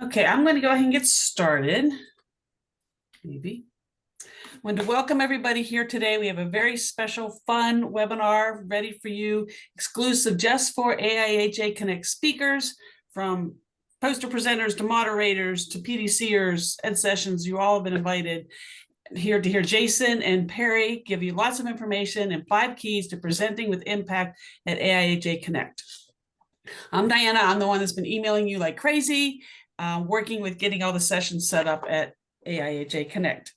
Okay, I'm going to go ahead and get started. Maybe. I want to welcome everybody here today. We have a very special, fun webinar ready for you, exclusive just for AIHA Connect speakers, from poster presenters to moderators to PDCers and sessions. You all have been invited here to hear Jason and Perry give you lots of information and 5 keys to presenting with impact at AIHA Connect. I'm Diana. I'm the one that's been emailing you like crazy, working with getting all the sessions set up at AIHA Connect.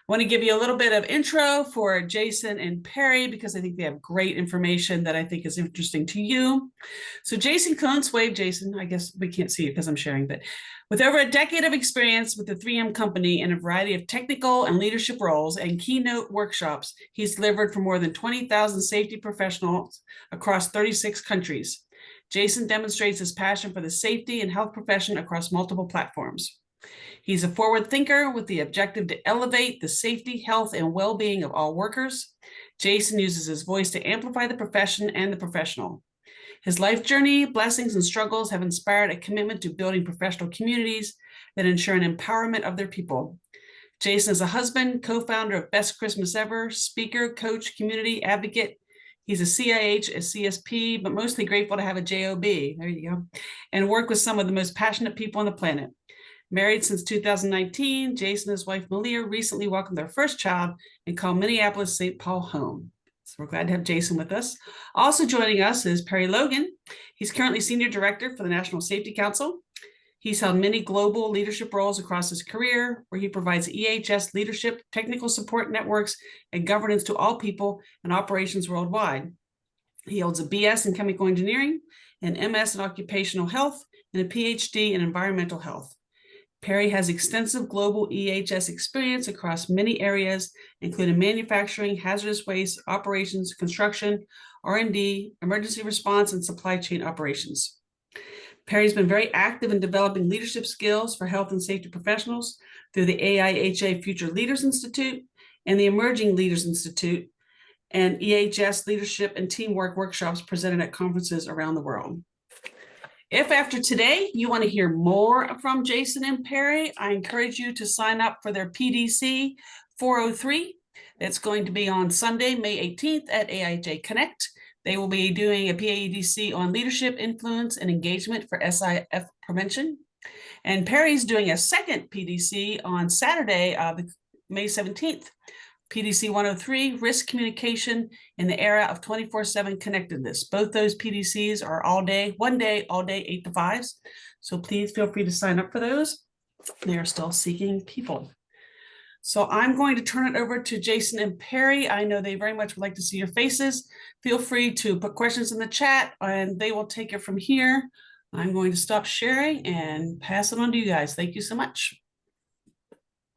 I want to give you a little bit of intro for Jason and Perry because I think they have great information that I think is interesting to you. So Jason Kuntz, wave Jason. I guess we can't see you because I'm sharing, but with over a decade of experience with the 3M company in a variety of technical and leadership roles and keynote workshops, he's delivered for more than 20,000 safety professionals across 36 countries. Jason demonstrates his passion for the safety and health profession across multiple platforms. He's a forward thinker with the objective to elevate the safety, health, and well-being of all workers. Jason uses his voice to amplify the profession and the professional. His life journey, blessings, and struggles have inspired a commitment to building professional communities that ensure an empowerment of their people. Jason is a husband, co-founder of Best Christmas Ever, speaker, coach, community advocate. He's a CIH, a CSP, but mostly grateful to have a JOB. There you go. And work with some of the most passionate people on the planet. Married since 2019, Jason and his wife Malia recently welcomed their first child and called Minneapolis St. Paul home. So we're glad to have Jason with us. Also joining us is Perry Logan. He's currently Senior Director for the National Safety Council. He's held many global leadership roles across his career, where he provides EHS leadership, technical support networks, and governance to all people and operations worldwide. He holds a BS in chemical engineering, an MS in occupational health, and a PhD in environmental health. Perry has extensive global EHS experience across many areas, including manufacturing, hazardous waste, operations, construction, R&D, emergency response, and supply chain operations. Perry's been very active in developing leadership skills for health and safety professionals through the AIHA Future Leaders Institute and the Emerging Leaders Institute, and EHS leadership and teamwork workshops presented at conferences around the world. If after today you want to hear more from Jason and Perry, I encourage you to sign up for their PDC 403. That's going to be on Sunday, May 18th at AIHA Connect. They will be doing a PADC on leadership, influence, and engagement for SIF prevention. And Perry's doing a second PDC on Saturday, May 17th. PDC 103, risk communication in the era of 24/7 connectedness. Both those PDCs are all day, one day, all day, 8 to 5s. So please feel free to sign up for those. They are still seeking people. So I'm going to turn it over to Jason and Perry. I know they very much would like to see your faces. Feel free to put questions in the chat and they will take it from here. I'm going to stop sharing and pass it on to you guys. Thank you so much.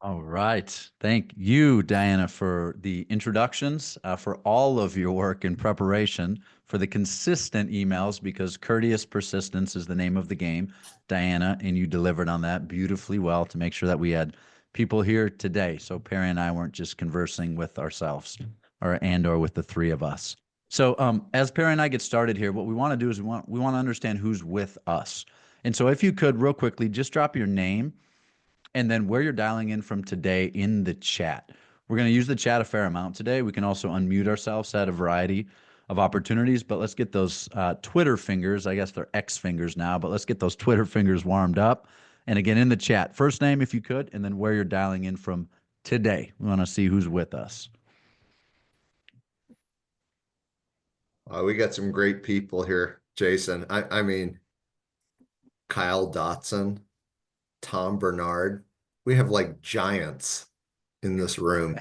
All right. Thank you, Diana, for the introductions, for all of your work in preparation, for the consistent emails, because courteous persistence is the name of the game, Diana, and you delivered on that beautifully well to make sure that we had people here today. So Perry and I weren't just conversing with ourselves or with the three of us. So as Perry and I get started here, what we want to do is we want to understand who's with us. And so if you could real quickly, just drop your name and then where you're dialing in from today in the chat. We're going to use the chat a fair amount today. We can also unmute ourselves at a variety of opportunities, but let's get those Twitter fingers. I guess they're X fingers now, but let's get those Twitter fingers warmed up. And again, in the chat, first name if you could, and then where you're dialing in from today. We want to see who's with us. We got some great people here, Jason. I mean, Kyle Dotson, Tom Bernard. We have like giants in this room.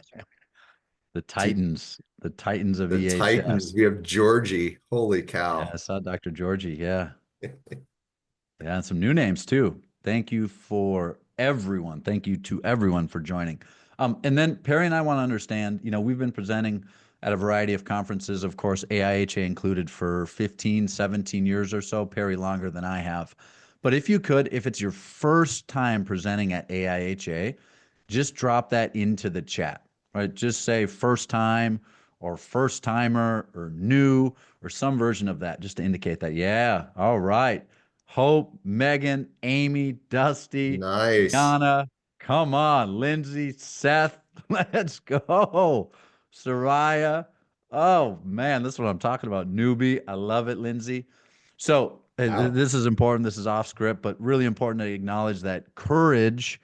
The Titans of the EHS. Titans. We have Georgie. Holy cow. Yeah, I saw Dr. Georgie. Yeah. Yeah, and some new names too. Thank you for everyone. Thank you to everyone for joining. And then Perry and I want to understand, you know, we've been presenting at a variety of conferences, of course, AIHA included, for 15, 17 years or so, Perry longer than I have. But if you could, if it's your first time presenting at AIHA, just drop that into the chat, right? Just say first time or first timer or new or some version of that just to indicate that. Yeah. All right. Hope, Megan, Amy, Dusty, Nice. Yana, come on, Lindsay, Seth, let's go. Soraya. Oh man, this is what I'm talking about. Newbie. I love it, Lindsay. So Wow. this is important. This is off script, but really important to acknowledge that courage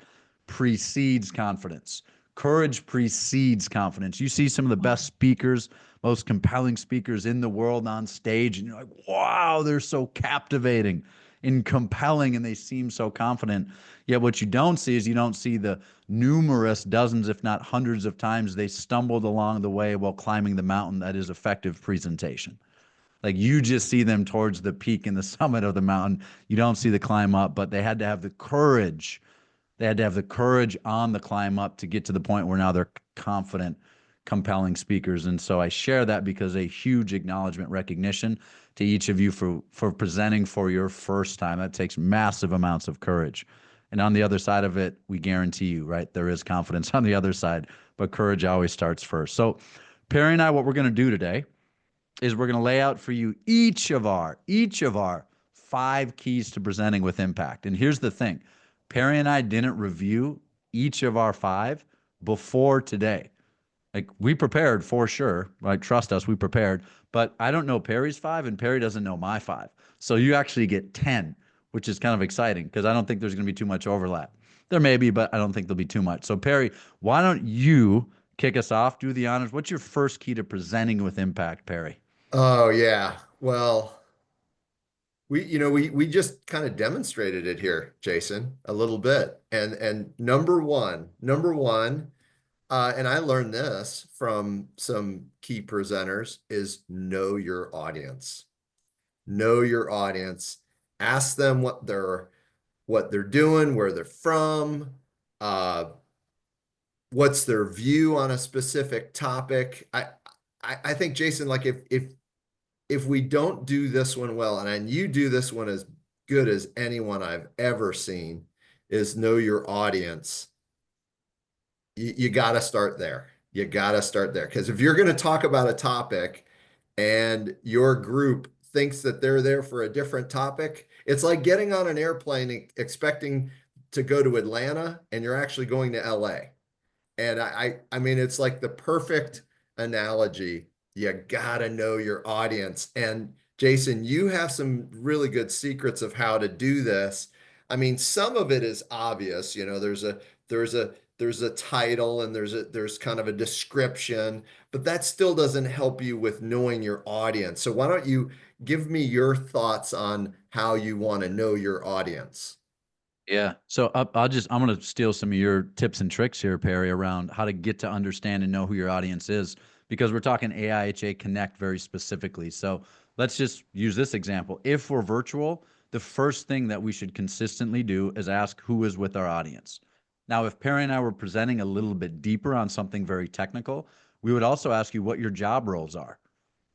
precedes confidence. Courage precedes confidence. You see some of the best speakers, most compelling speakers in the world on stage, and you're like, wow, they're so captivating and compelling, and they seem so confident. Yet what you don't see is you don't see the numerous dozens, if not hundreds of times they stumbled along the way while climbing the mountain that is effective presentation. Like you just see them towards the peak and the summit of the mountain. You don't see the climb up, but they had to have the courage. They had to have the courage on the climb up to get to the point where now they're confident, compelling speakers. And so I share that because a huge acknowledgement, recognition to each of you for presenting for your first time. That takes massive amounts of courage. And on the other side of it, we guarantee you, right? There is confidence on the other side, but courage always starts first. So Perry and I, what we're going to do today is we're going to lay out for you each of our 5 keys to presenting with impact. And here's the thing. Perry and I didn't review each of our 5 before today. Like we prepared for sure, right? Trust us, we prepared, but I don't know Perry's 5 and Perry doesn't know my 5. So you actually get 10, which is kind of exciting because I don't think there's going to be too much overlap. There may be, but I don't think there'll be too much. So Perry, why don't you kick us off? Do the honors. What's your first key to presenting with impact, Perry? Oh yeah. Well, we just kind of demonstrated it here, Jason, a little bit. And number one, and I learned this from some key presenters, is know your audience. Know your audience. Ask them what they're doing, where they're from, uh, what's their view on a specific topic. I think, Jason, like if we don't do this one well, and you do this one as good as anyone I've ever seen, is know your audience. You got to start there. You got to start there. Because if you're going to talk about a topic and your group thinks that they're there for a different topic, it's like getting on an airplane expecting to go to Atlanta and you're actually going to LA. And I mean, it's like the perfect analogy. You gotta know your audience. And Jason, you have some really good secrets of how to do this. I mean, some of it is obvious. There's a title and there's kind of a description, but that still doesn't help you with knowing your audience. So why don't you give me your thoughts on how you want to know your audience? Yeah. So I'm going to steal some of your tips and tricks here, Perry, around how to get to understand and know who your audience is, because we're talking AIHA Connect very specifically. So let's just use this example. If we're virtual, the first thing that we should consistently do is ask who is with our audience. Now, if Perry and I were presenting a little bit deeper on something very technical, we would also ask you what your job roles are,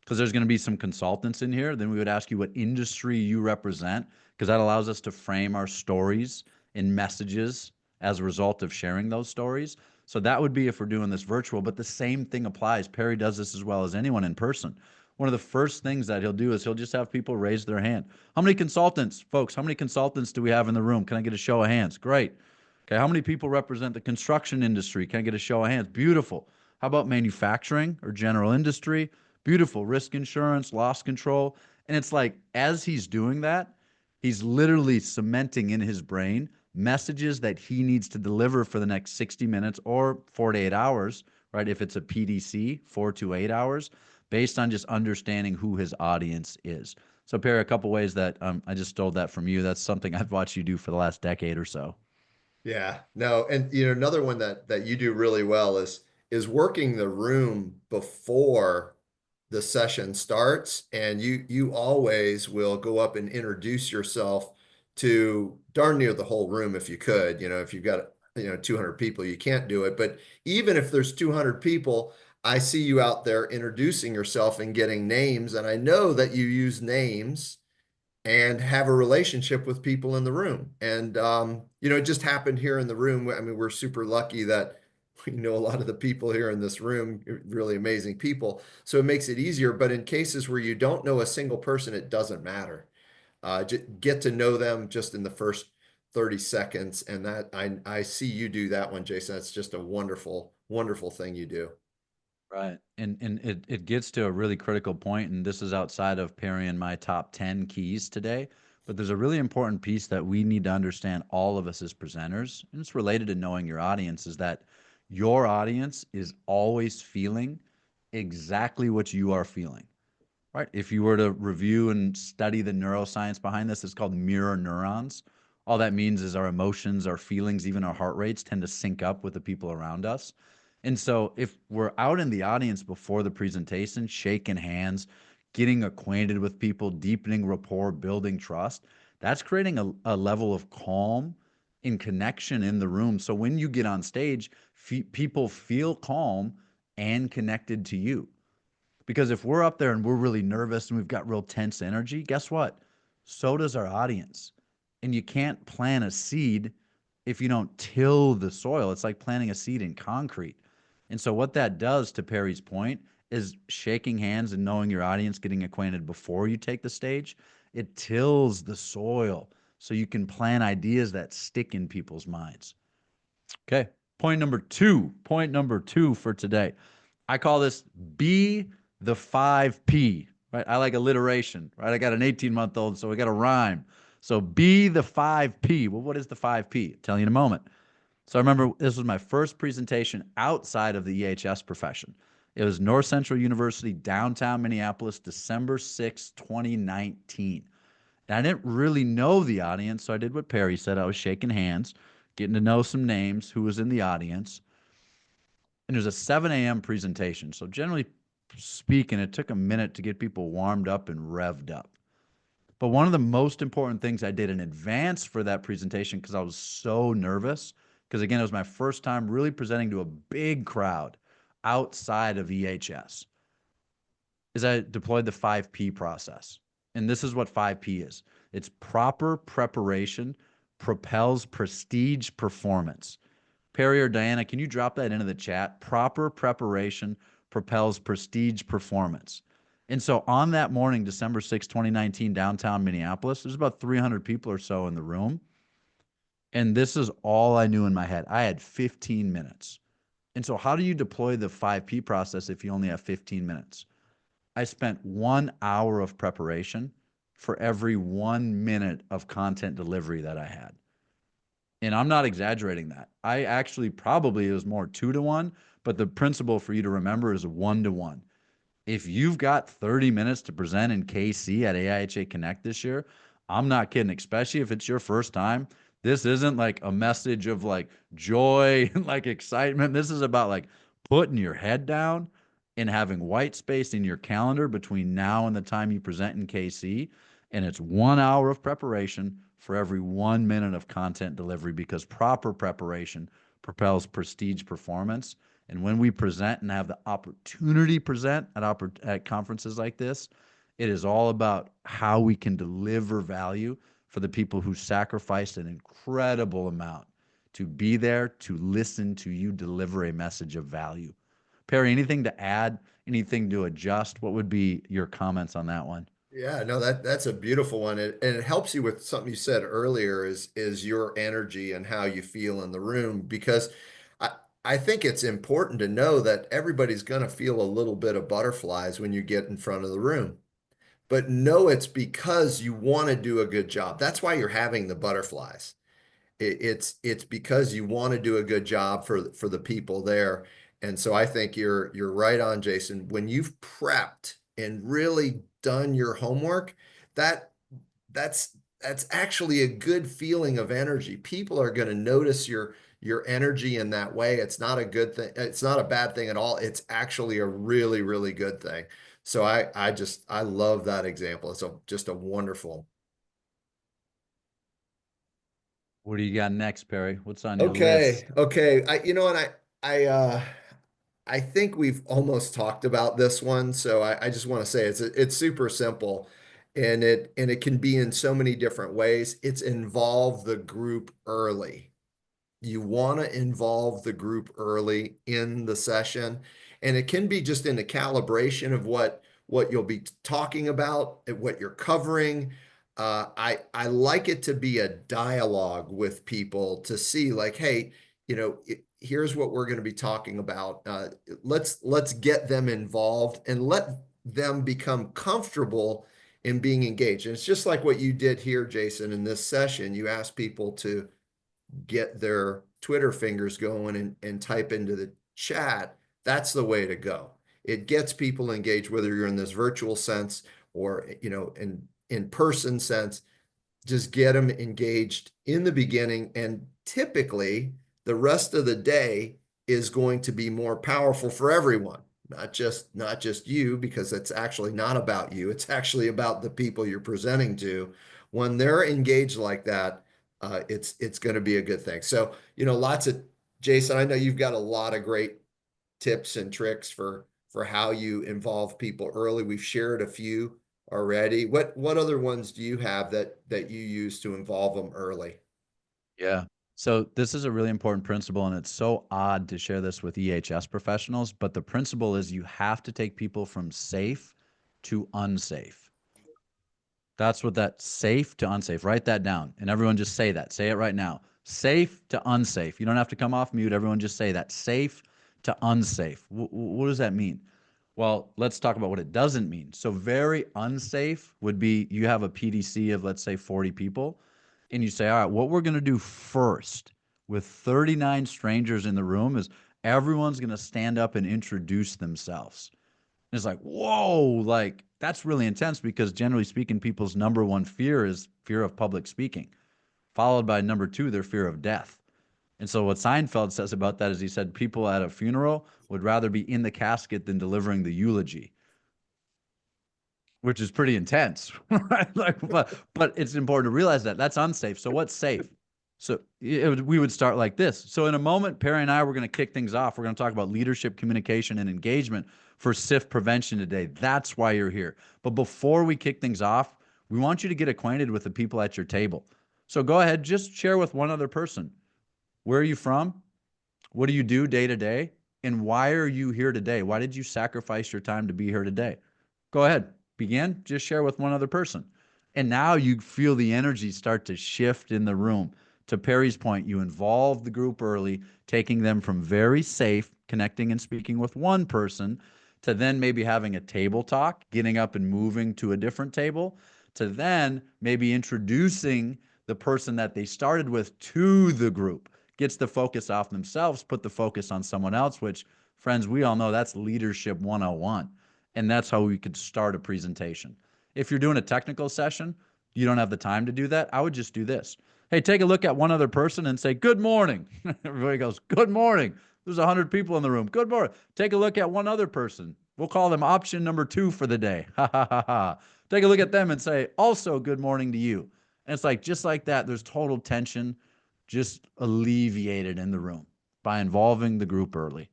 because there's going to be some consultants in here. Then we would ask you what industry you represent, because that allows us to frame our stories in messages as a result of sharing those stories. So that would be if we're doing this virtual, but the same thing applies. Perry does this as well as anyone in person. One of the first things that he'll do is he'll just have people raise their hand. How many consultants, folks? How many consultants do we have in the room? Can I get a show of hands? Great. Okay, how many people represent the construction industry? Can I get a show of hands? Beautiful. How about manufacturing or general industry? Beautiful. Risk insurance, loss control. And it's like, as he's doing that, he's literally cementing in his brain messages that he needs to deliver for the next 60 minutes or 48 hours, right? If it's a PDC, 4 to 8 hours, based on just understanding who his audience is. So, Perry, a couple ways that I just stole that from you. That's something I've watched you do for the last decade or so. Yeah, no, and another one that you do really well is working the room before the session starts, and you always will go up and introduce yourself to darn near the whole room if you could. If you've got 200 people, you can't do it, but even if there's 200 people, I see you out there introducing yourself and getting names, and I know that you use names and have a relationship with people in the room. And it just happened here in the room. I mean, we're super lucky that we know a lot of the people here in this room, really amazing people. So it makes it easier. But in cases where you don't know a single person, it doesn't matter. Get to know them just in the first 30 seconds. And that I see you do that one, Jason. That's just a wonderful, wonderful thing you do. Right. And it gets to a really critical point, and this is outside of Perry and my top 10 keys today. But there's a really important piece that we need to understand, all of us as presenters, and it's related to knowing your audience, is that your audience is always feeling exactly what you are feeling. Right. If you were to review and study the neuroscience behind this, it's called mirror neurons. All that means is our emotions, our feelings, even our heart rates tend to sync up with the people around us. And so if we're out in the audience before the presentation, shaking hands, getting acquainted with people, deepening rapport, building trust, that's creating a level of calm and connection in the room. So when you get on stage, people feel calm and connected to you. Because if we're up there and we're really nervous and we've got real tense energy, guess what? So does our audience. And you can't plant a seed if you don't till the soil. It's like planting a seed in concrete. And so, what that does, to Perry's point, is shaking hands and knowing your audience, getting acquainted before you take the stage. It tills the soil so you can plant ideas that stick in people's minds. Okay. Point number two. Point number two for today. I call this be the 5P, right? I like alliteration, right? I got an 18-month-old, so we got to rhyme. So be the 5P. Well, what is the 5P? I'll tell you in a moment. So I remember this was my first presentation outside of the EHS profession. It was North Central University, downtown Minneapolis, December 6, 2019. And I didn't really know the audience, so I did what Perry said. I was shaking hands, getting to know some names, who was in the audience. And it was a 7 a.m. presentation. So generally speaking, it took a minute to get people warmed up and revved up. But one of the most important things I did in advance for that presentation, because I was so nervous, because again, it was my first time really presenting to a big crowd outside of EHS, is I deployed the 5P process. And this is what 5P is. It's proper preparation propels prestige performance. Perry or Diana, can you drop that into the chat? Proper preparation propels prestige performance. And so on that morning, December 6, 2019, downtown Minneapolis, there's about 300 people or so in the room. And this is all I knew in my head. I had 15 minutes. And so how do you deploy the 5P process if you only have 15 minutes? I spent 1 hour of preparation for every 1 minute of content delivery that I had. And I'm not exaggerating that. I actually probably, it was more 2-to-1, but the principle for you to remember is 1-to-1. If you've got 30 minutes to present in KC at AIHA Connect this year, I'm not kidding, especially if it's your first time. This isn't like a message of like joy and like excitement. This is about like putting your head down and having white space in your calendar between now and the time you present in KC. And it's 1 hour of preparation for every 1 minute of content delivery, because proper preparation propels prestige performance. And when we present and have the opportunity to present at conferences like this, it is all about how we can deliver value for the people who sacrificed an incredible amount to be there, to listen to you deliver a message of value. Perry, anything to add, anything to adjust? What would be your comments on that one? Yeah, no, that's a beautiful one. And it helps you with something you said earlier is your energy and how you feel in the room. Because I, I think it's important to know that everybody's going to feel a little bit of butterflies when you get in front of the room. But know it's because you want to do a good job. That's why you're having the butterflies. It's because you want to do a good job for the people there. And so I think you're right on, Jason. When you've prepped and really done your homework, that that's that's actually a good feeling of energy. People are going to notice your energy in that way. It's not a good thing. It's not a bad thing at all. It's actually a really, really good thing. So I love that example. It's just a wonderful. What do you got next, Perry? What's on your Okay, list? okay. I I think we've almost talked about this one, so I just want to say it's super simple, and it can be in so many different ways. It's involve the group early. you want to involve the group early in the session. And it can be just in the calibration of what you'll be talking about and what you're covering. I like it to be a dialogue with people to see like, hey, here's what we're going to be talking about. Let's get them involved and let them become comfortable in being engaged. And it's just like what you did here, Jason, in this session. You asked people to get their Twitter fingers going and type into the chat. That's the way to go. It gets people engaged, whether you're in this virtual sense or in person sense. Just get them engaged in the beginning, and typically the rest of the day is going to be more powerful for everyone, not just you, because it's actually not about you. It's actually about the people you're presenting to. When they're engaged like that, it's going to be a good thing. So, lots of Jason, I know you've got a lot of great tips and tricks for how you involve people early. We've shared a few already. What other ones do you have that you use to involve them early? Yeah. So this is a really important principle, and it's so odd to share this with EHS professionals, but the principle is you have to take people from safe to unsafe. That's what that safe to unsafe. Write that down. And everyone just say that. Say it right now. Safe to unsafe. You don't have to come off mute. Everyone just say that. Safe to unsafe. What does that mean? Well, let's talk about what it doesn't mean. So very unsafe would be you have a PDC of, let's say, 40 people, and you say, all right, what we're going to do first with 39 strangers in the room is everyone's going to stand up and introduce themselves. And it's like, whoa, like that's really intense because generally speaking, people's number one fear is fear of public speaking, followed by number two, their fear of death. And so what Seinfeld says about that is he said people at a funeral would rather be in the casket than delivering the eulogy, which is pretty intense, right? But it's important to realize that that's unsafe. So what's safe? So we would start like this. So in a moment, Perry and I, we're going to kick things off. We're going to talk about leadership, communication, and engagement for SIF prevention today. That's why you're here. But before we kick things off, we want you to get acquainted with the people at your table. So go ahead, just share with one other person. Where are you from? What do you do day to day? And why are you here today? Why did you sacrifice your time to be here today? Go ahead, begin, just share with one other person. And now you feel the energy start to shift in the room. To Perry's point, you involve the group early, taking them from very safe, connecting and speaking with one person, to then maybe having a table talk, getting up and moving to a different table, to then maybe introducing the person that they started with to the group. Gets the focus off themselves, put the focus on someone else, which, friends, we all know that's leadership 101. And that's how we could start a presentation. If you're doing a technical session, you don't have the time to do that. I would just do this. Hey, take a look at one other person and say, good morning. Everybody goes, good morning. There's 100 people in the room. Good morning. Take a look at one other person. We'll call them option number 2 for the day. Ha, ha, ha, ha. Take a look at them and say, also good morning to you. And it's like, just like that, there's total tension just alleviated in the room by involving the group early.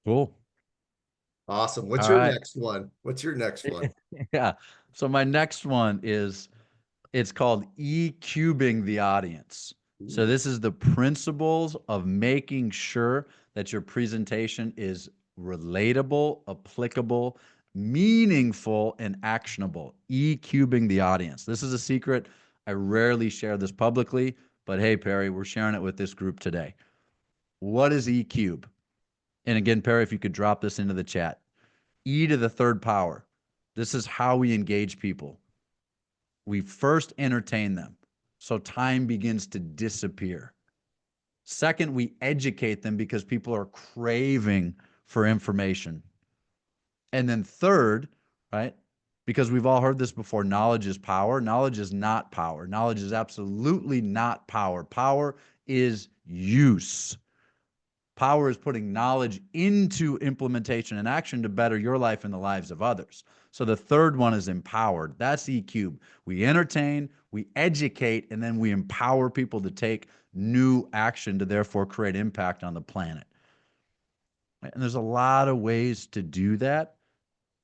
Cool. Awesome. What's All your right. next one? What's your next one? Yeah. So my next one is, it's called E-cubing the audience. So this is the principles of making sure that your presentation is relatable, applicable, meaningful, and actionable. E-cubing the audience. This is a secret. I rarely share this publicly, but hey, Perry, we're sharing it with this group today. What is E-cube? And again, Perry, if you could drop this into the chat. E to the third power. This is how we engage people. We first entertain them, so time begins to disappear. Second, we educate them because people are craving for information. And then third, right, because we've all heard this before, knowledge is power. Knowledge is not power. Knowledge is absolutely not power. Power is use. Power is putting knowledge into implementation and action to better your life and the lives of others. So the third one is empowered. That's E-cube. We entertain, we educate, and then we empower people to take new action to therefore create impact on the planet. And there's a lot of ways to do that.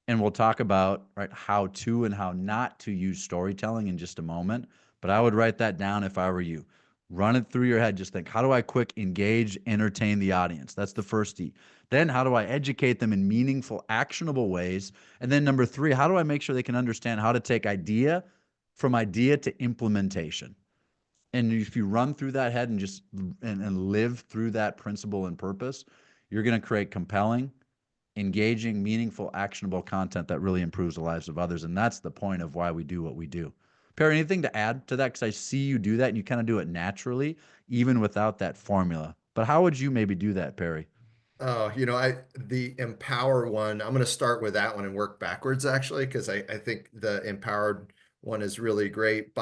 And we'll talk about, right, how to and how not to use storytelling in just a moment. But I would write that down if I were you. Run it through your head. Just think, how do I quick engage, entertain the audience? That's the first E. Then how do I educate them in meaningful, actionable ways? And then number 3, how do I make sure they can understand how to take idea from idea to implementation? And if you run through that head and just and live through that principle and purpose, you're going to create compelling, engaging, meaningful, actionable content that really improves the lives of others. And that's the point of why we do what we do. Perry, anything to add to that? Because I see you do that and you kind of do it naturally, even without that formula. But how would you maybe do that, Perry? Oh, the empower one, I'm going to start with that one and work backwards actually, because I think the empowered one is really great.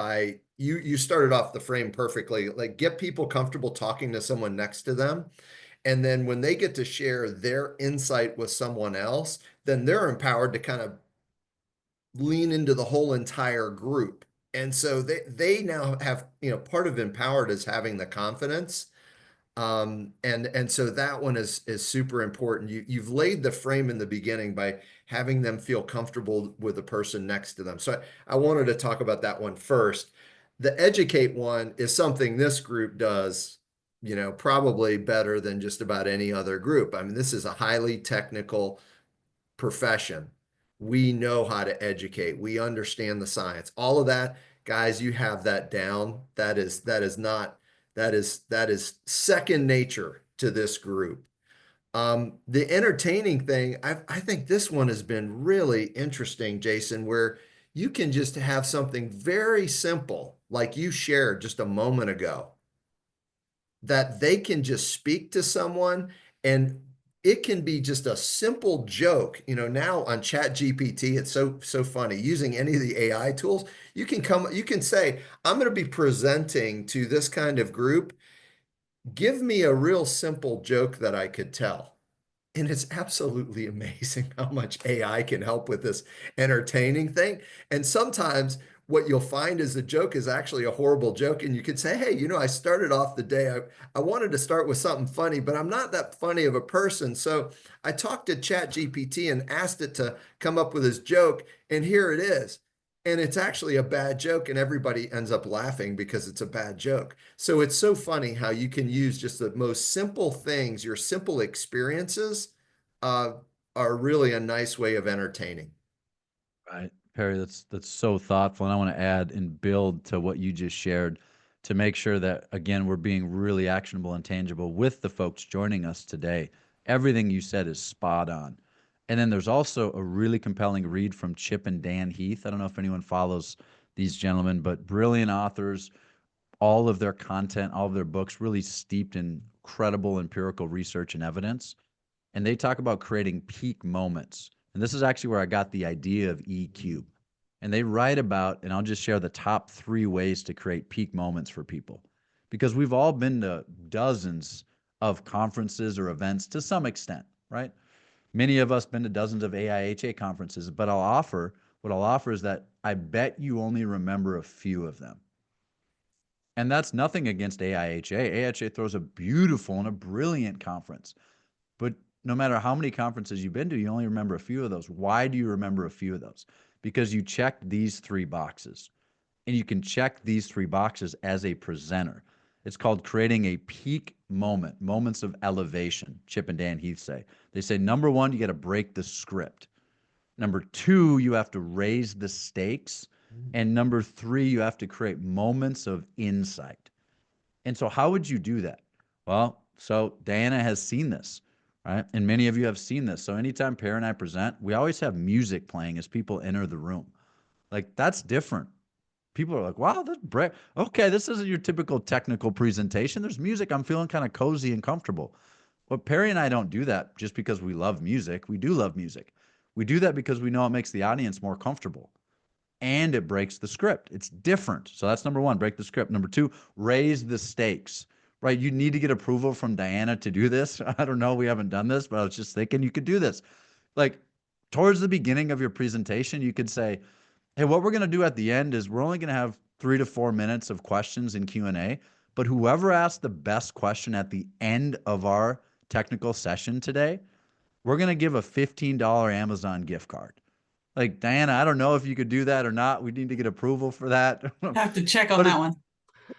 You started off the frame perfectly. Like, get people comfortable talking to someone next to them. And then when they get to share their insight with someone else, then they're empowered to kind of lean into the whole entire group. And so they now have, part of empowered is having the confidence. And so that one is super important. You've laid the frame in the beginning by having them feel comfortable with the person next to them. So I wanted to talk about that one first. The educate one is something this group does, probably better than just about any other group. I mean, this is a highly technical profession. We know how to educate. We understand the science. All of that, guys, you have that down. That is second nature to this group. The entertaining thing, I think this one has been really interesting, Jason, where you can just have something very simple, like you shared just a moment ago, that they can just speak to someone, and it can be just a simple joke. Now on Chat GPT, it's so funny. Using any of the AI tools, you can say, I'm going to be presenting to this kind of group. Give me a real simple joke that I could tell. And it's absolutely amazing how much AI can help with this entertaining thing. And sometimes what you'll find is the joke is actually a horrible joke. And you could say, hey, I started off the day, I wanted to start with something funny, but I'm not that funny of a person. So I talked to ChatGPT and asked it to come up with this joke. And here it is. And it's actually a bad joke, and everybody ends up laughing because it's a bad joke. So it's so funny how you can use just the most simple things, your simple experiences, uh, are really a nice way of entertaining. Right. Perry, that's so thoughtful. And I want to add and build to what you just shared to make sure that, again, we're being really actionable and tangible with the folks joining us today. Everything you said is spot on. And then there's also a really compelling read from Chip and Dan Heath. I don't know if anyone follows these gentlemen, but brilliant authors, all of their content, all of their books really steeped in credible empirical research and evidence. And they talk about creating peak moments. And this is actually where I got the idea of EQ. And they write about, and I'll just share the top 3 ways to create peak moments for people. Because we've all been to dozens of conferences or events to some extent, right? Many of us been to dozens of AIHA conferences, but what I'll offer is that I bet you only remember a few of them. And that's nothing against AIHA. AIHA throws a beautiful and a brilliant conference. But no matter how many conferences you've been to, you only remember a few of those. Why do you remember a few of those? Because you checked these 3 boxes. And you can check these 3 boxes as a presenter. It's called creating a peak moment, moments of elevation, Chip and Dan Heath say. They say, number 1, you got to break the script. Number 2, you have to raise the stakes. And number 3, you have to create moments of insight. And so how would you do that? Well, so Diana has seen this, right? And many of you have seen this. So anytime Perry and I present, we always have music playing as people enter the room. Like, that's different. People are like, wow, okay, this isn't your typical technical presentation. There's music. I'm feeling kind of cozy and comfortable. But Perry and I don't do that just because we love music. We do love music. We do that because we know it makes the audience more comfortable and it breaks the script. It's different. So that's number 1, break the script. Number 2, raise the stakes, right? You need to get approval from Diana to do this. I don't know. We haven't done this, but I was just thinking you could do this. Like, towards the beginning of your presentation, you could say, hey, what we're going to do at the end is we're only going to have 3 to 4 minutes of questions in Q&A, but whoever asks the best question at the end of our technical session today, we're going to give a $15 Amazon gift card. Like, Diana, I don't know if you could do that or not. We need to get approval for that. Have to check on But that one.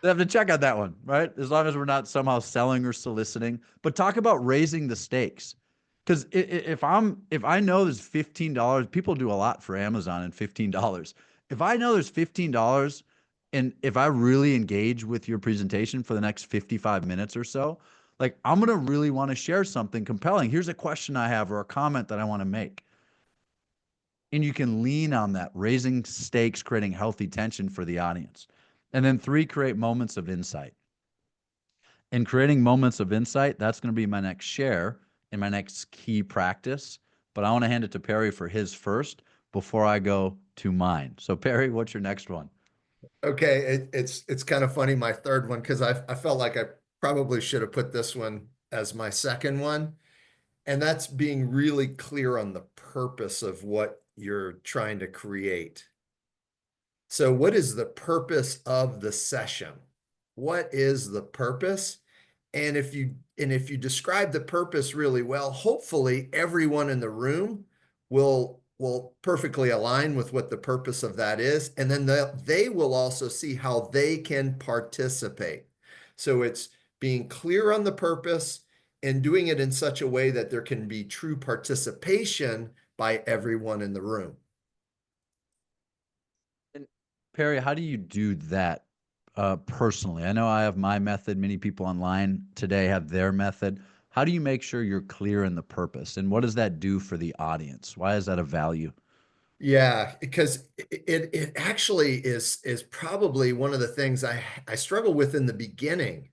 They have to check on that one, right? As long as we're not somehow selling or soliciting, but talk about raising the stakes. Because if I know there's $15, people do a lot for Amazon and $15. If I know there's $15, and if I really engage with your presentation for the next 55 minutes or so, like I'm gonna really want to share something compelling. Here's a question I have or a comment that I want to make. And you can lean on that, raising stakes, creating healthy tension for the audience. And then 3, create moments of insight. And creating moments of insight, that's going to be my next share and my next key practice. But I want to hand it to Perry for his first before I go to mine. So Perry, what's your next one? Okay, it's kind of funny, my third one, because I felt like I probably should have put this one as my second one. And that's being really clear on the purpose of what you're trying to create. So what is the purpose of the session? What is the purpose? And if you describe the purpose really well, hopefully everyone in the room will perfectly align with what the purpose of that is. And then they will also see how they can participate. So it's being clear on the purpose and doing it in such a way that there can be true participation by everyone in the room. And Perry, how do you do that personally? I know I have my method. Many people online today have their method. How do you make sure you're clear in the purpose? And what does that do for the audience? Why is that a value? Yeah, because it actually is probably one of the things I struggle with in the beginning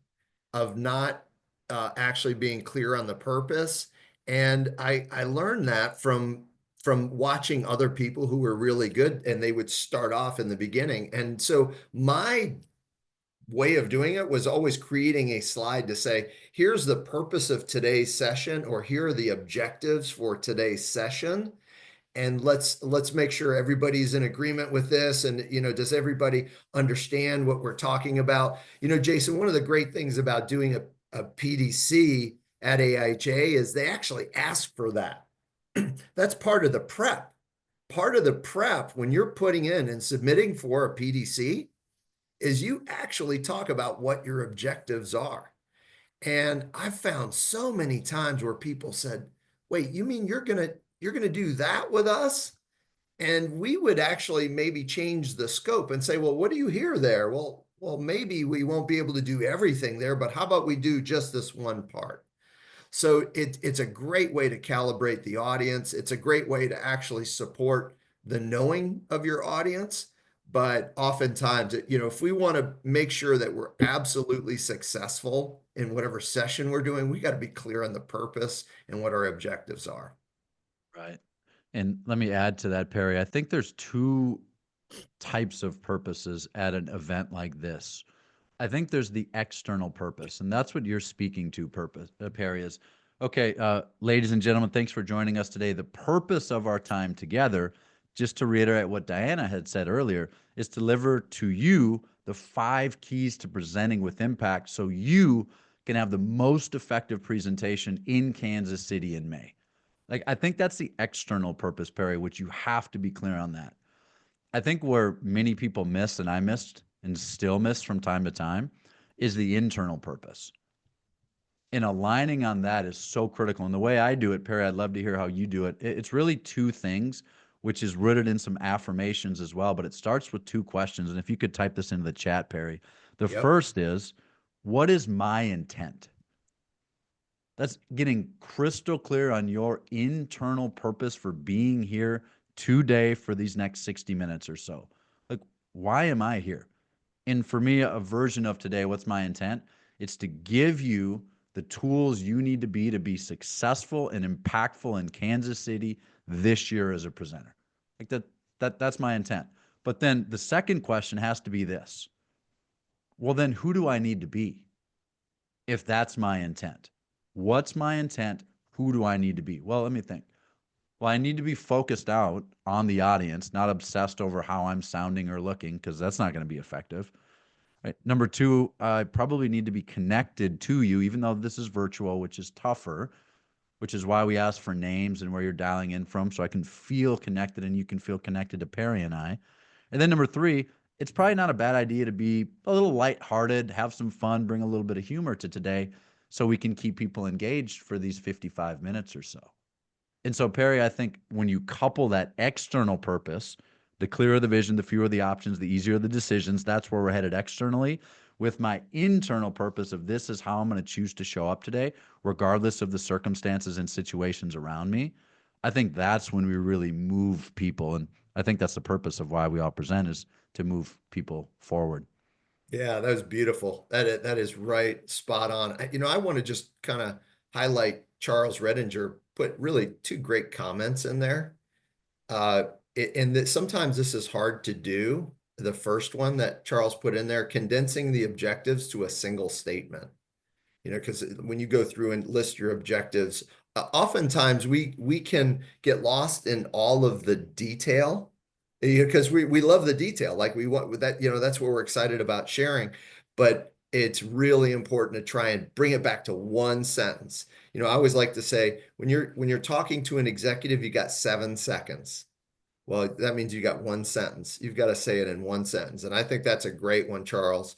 of not actually being clear on the purpose. And I learned that from watching other people who were really good, and they would start off in the beginning. And so my way of doing it was always creating a slide to say, here's the purpose of today's session, or here are the objectives for today's session. And let's make sure everybody's in agreement with this. And, does everybody understand what we're talking about? Jason, one of the great things about doing a PDC at AIHA is they actually ask for that. That's part of the prep. Part of the prep when you're putting in and submitting for a PDC is you actually talk about what your objectives are. And I've found so many times where people said, wait, you mean you're gonna do that with us? And we would actually maybe change the scope and say, well, what do you hear there? Well, maybe we won't be able to do everything there, but how about we do just this one part? So it's a great way to calibrate the audience. It's a great way to actually support the knowing of your audience. But oftentimes, if we want to make sure that we're absolutely successful in whatever session we're doing, we got to be clear on the purpose and what our objectives are. Right. And let me add to that, Perry. I think there's 2 types of purposes at an event like this. I think there's the external purpose, and that's what you're speaking to, Perry, is, okay, ladies and gentlemen, thanks for joining us today. The purpose of our time together, just to reiterate what Diana had said earlier, is to deliver to you the 5 keys to presenting with impact so you can have the most effective presentation in Kansas City in May. Like, I think that's the external purpose, Perry, which you have to be clear on that. I think where many people miss, and I missed and still miss from time to time, is the internal purpose. And aligning on that is so critical. And the way I do it, Perry, I'd love to hear how you do it. It's really 2 things, which is rooted in some affirmations as well, but it starts with 2 questions. And if you could type this into the chat, Perry, the Yep. first is, what is my intent? That's getting crystal clear on your internal purpose for being here today for these next 60 minutes or so. Like, why am I here? And for me, a version of today, what's my intent? It's to give you the tools you need to be successful and impactful in Kansas City this year as a presenter. Like that's my intent. But then the second question has to be this. Well, then who do I need to be if that's my intent? What's my intent? Who do I need to be? Well, let me think. Well, I need to be focused out on the audience, not obsessed over how I'm sounding or looking, because that's not going to be effective. Right. Number 2, I probably need to be connected to you, even though this is virtual, which is tougher, which is why we ask for names and where you're dialing in from, so I can feel connected and you can feel connected to Perry and I. And then number 3, it's probably not a bad idea to be a little lighthearted, have some fun, bring a little bit of humor to today so we can keep people engaged for these 55 minutes or so. And so, Perry, I think when you couple that external purpose, the clearer the vision, the fewer the options, the easier the decisions, that's where we're headed externally, with my internal purpose of this is how I'm going to choose to show up today, regardless of the circumstances and situations around me. I think that's when we really move people. And I think that's the purpose of why we all present, is to move people forward. Yeah, that was beautiful. That is right, spot on. I want to just kind of highlight Charles Redinger put really two great comments in there. And that sometimes this is hard to do. The first one that Charles put in there, condensing the objectives to a single statement. Because when you go through and list your objectives, oftentimes we can get lost in all of the detail, because we love the detail, like we want with that, that's what we're excited about sharing. But it's really important to try and bring it back to one sentence. I always like to say, when you're talking to an executive, you got 7 seconds. Well, that means you got one sentence. You've got to say it in one sentence. And I think that's a great one, Charles.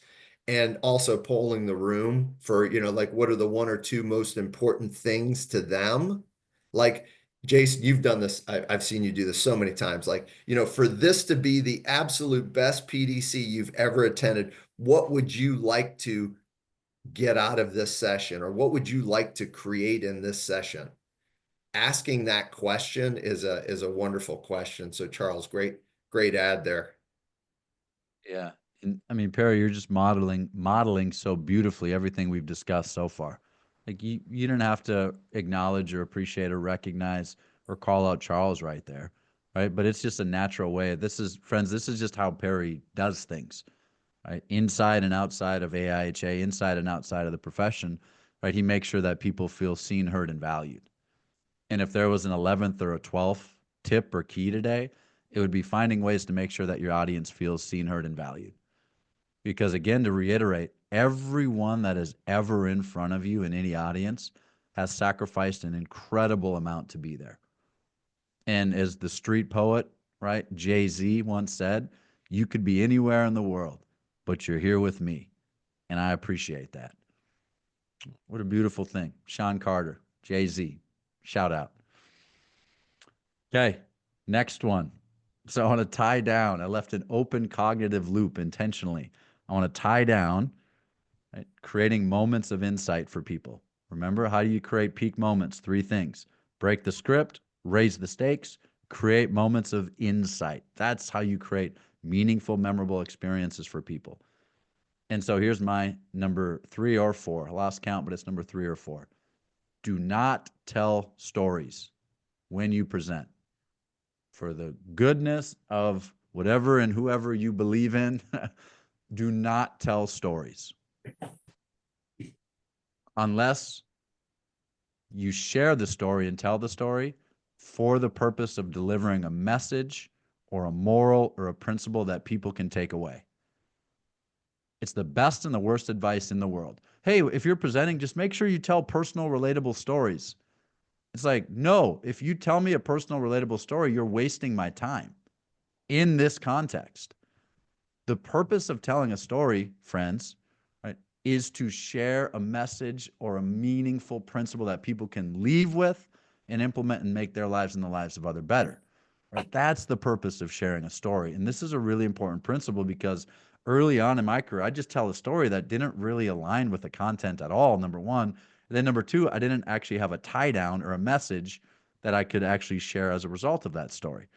And also polling the room for, like, what are the 1 or 2 most important things to them? Like, Jason, you've done this. I've seen you do this so many times. Like, for this to be the absolute best PDC you've ever attended, what would you like to get out of this session? Or what would you like to create in this session? Asking that question is a wonderful question. So Charles, great ad there. Yeah. And I mean, Perry, you're just modeling so beautifully everything we've discussed so far. Like you didn't have to acknowledge or appreciate or recognize or call out Charles right there, right? But it's just a natural way. This is, friends, this is just how Perry does things, right? Inside and outside of AIHA, inside and outside of the profession, right? He makes sure that people feel seen, heard, and valued. And if there was an 11th or a 12th tip or key today, it would be finding ways to make sure that your audience feels seen, heard, and valued. Because again, to reiterate, everyone that is ever in front of you in any audience has sacrificed an incredible amount to be there. And as the street poet, right, Jay-Z once said, you could be anywhere in the world, but you're here with me. And I appreciate that. What a beautiful thing. Sean Carter, Jay-Z, shout out. Okay, next one. So I want to tie down. I left an open cognitive loop intentionally. I want to tie down, right, creating moments of insight for people. Remember, how do you create peak moments? 3 things: break the script, raise the stakes, create moments of insight. That's how you create meaningful, memorable experiences for people. And so here's my number 3 or 4. I lost count, but it's number 3 or 4. Do not tell stories when you present. For the goodness of whatever and whoever you believe in, do not tell stories. Unless you share the story and tell the story for the purpose of delivering a message or a moral or a principle that people can take away. It's the best and the worst advice in the world. Hey, if you're presenting, just make sure you tell personal, relatable stories. It's like, no, if you tell me a personal, relatable story, you're wasting my time in this context. The purpose of telling a story, friends, right, is to share a message or a meaningful principle that people can leave with and implement and make their lives and the lives of others better. Right? That's the purpose of sharing a story. And this is a really important principle because early on in my career, I just tell a story that didn't really align with the content at all, number one. And then number 2, I didn't actually have a tie down or a message that I could actually share as a result of that story.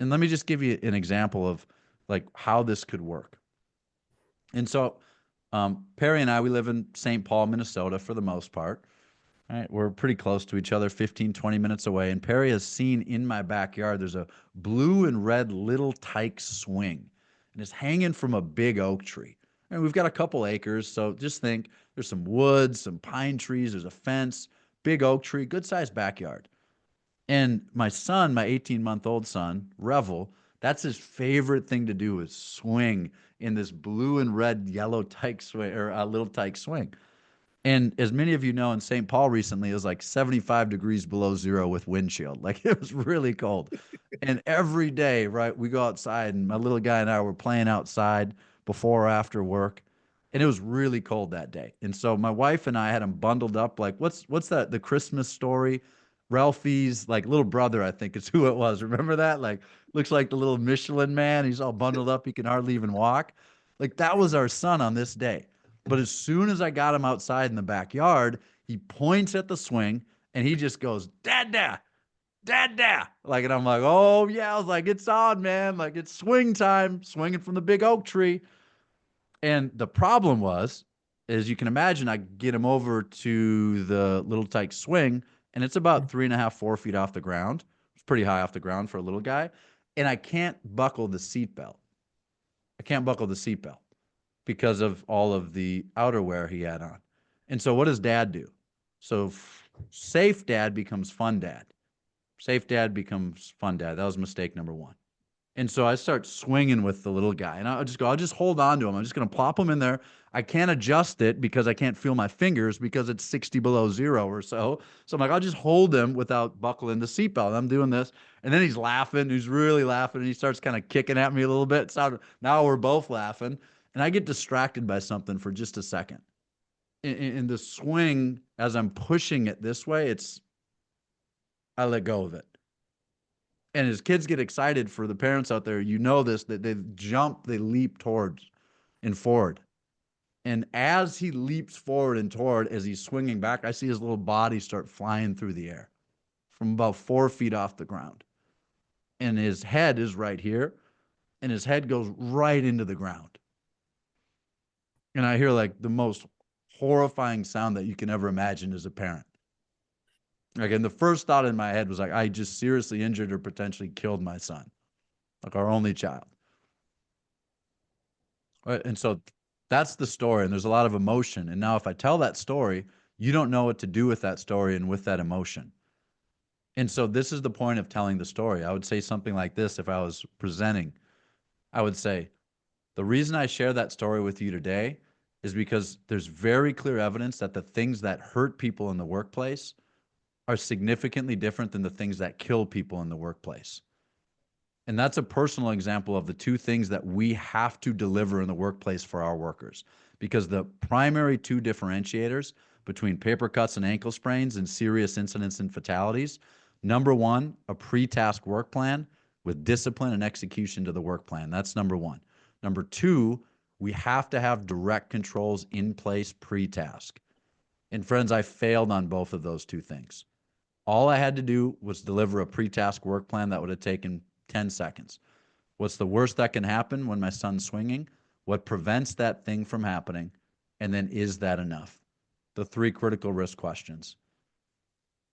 And let me just give you an example of like how this could work. And so Perry and I, we live in St. Paul, Minnesota for the most part. Right? We're pretty close to each other, 15, 20 minutes away. And Perry has seen in my backyard, there's a blue and red little tyke swing. And it's hanging from a big oak tree. And we've got a couple acres. So just think there's some woods, some pine trees, there's a fence, big oak tree, good sized backyard. And my son, my 18-month-old son, Revel, that's his favorite thing to do is swing in this blue and red yellow tyke swing or a little tyke swing. And as many of you know, in St. Paul recently, it was like 75 degrees below zero with wind chill. Like it was really cold. And every day, right, we go outside, and my little guy and I were playing outside before or after work. And it was really cold that day. And so my wife and I had him bundled up like what's that, the Christmas Story? Ralphie's like little brother, I think is who it was. Remember that? Like looks like the little Michelin man. He's all bundled up, he can hardly even walk. Like that was our son on this day. But as soon as I got him outside in the backyard, he points at the swing and he just goes, Dada, Dada. Like, and I'm like, oh, yeah. I was like, it's on, man. Like, it's swing time, swinging from the big oak tree. And the problem was, as you can imagine, I get him over to the little tyke swing, and it's about 3.5, 4 feet off the ground. It's pretty high off the ground for a little guy. And I can't buckle the seatbelt. I can't buckle the seatbelt because of all of the outerwear he had on. And so what does dad do? So safe dad becomes fun dad. Safe dad becomes fun dad. That was mistake number one. And so I start swinging with the little guy, and I'll just hold on to him. I'm just going to plop him in there. I can't adjust it because I can't feel my fingers because it's 60 below zero or so. So I'm like, I'll just hold him without buckling the seatbelt. I'm doing this. And then he's laughing. He's really laughing. And he starts kind of kicking at me a little bit. So now we're both laughing. And I get distracted by something for just a second. In the swing, as I'm pushing it this way, I let go of it. And as kids get excited, for the parents out there, you know this, that they jump, they leap towards and forward. And as he leaps forward and toward, as he's swinging back, I see his little body start flying through the air from about 4 feet off the ground. And his head is right here, and his head goes right into the ground. And I hear like the most horrifying sound that you can ever imagine as a parent. Like, and the first thought in my head was like, I just seriously injured or potentially killed my son, like our only child. Right? And so that's the story, and there's a lot of emotion. And now, if I tell that story, you don't know what to do with that story and with that emotion. And so, this is the point of telling the story. I would say something like this if I was presenting. I would say, the reason I share that story with you today is because there's very clear evidence that the things that hurt people in the workplace are significantly different than the things that kill people in the workplace. And that's a personal example of the two things that we have to deliver in the workplace for our workers. Because the primary two differentiators between paper cuts and ankle sprains and serious incidents and fatalities, number one, a pre-task work plan with discipline and execution to the work plan. That's number one. Number two, we have to have direct controls in place pre-task. And friends, I failed on both of those two things. All I had to do was deliver a pre-task work plan that would have taken 10 seconds. What's the worst that can happen when my son's swinging? What prevents that thing from happening? And then, is that enough? The three critical risk questions.